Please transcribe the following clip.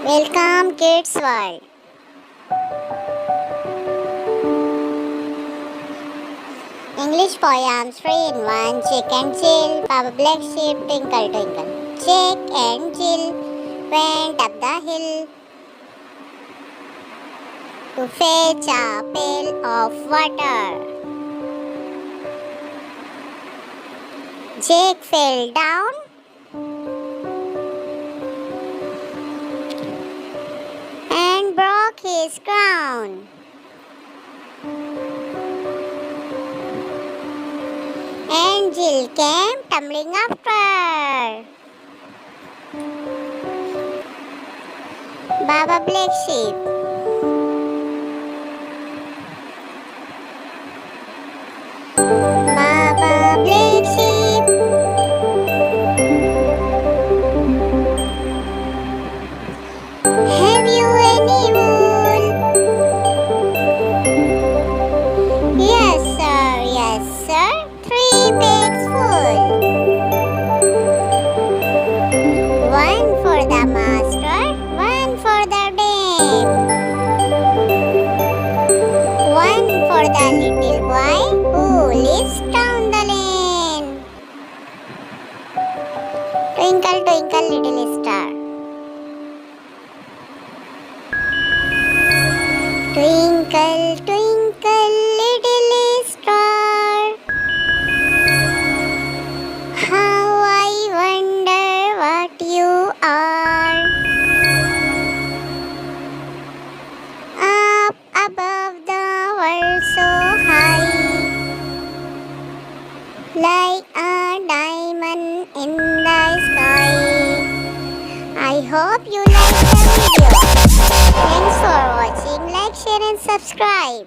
Welcome Kids World. English poems 3 in 1. Chick and Jill, Papa Black Sheep, Twinkle Twinkle. Chick and Jill went up the hill to fetch a pail of water. Chick fell down and broke his crown. And Jill came tumbling after. Baba Black Sheep. Baba Black Sheep. Have you any wool? Yes, sir. Yes, sir. 3 bags full. One for the master, one for the dame. One for the little boy who lives down the lane. Twinkle, twinkle, little star. Twinkle, twinkle, little star. How I wonder what you are. Up above the world so high, like a diamond in the sky. I hope you like the video. Thanks for watching. Like, share and subscribe.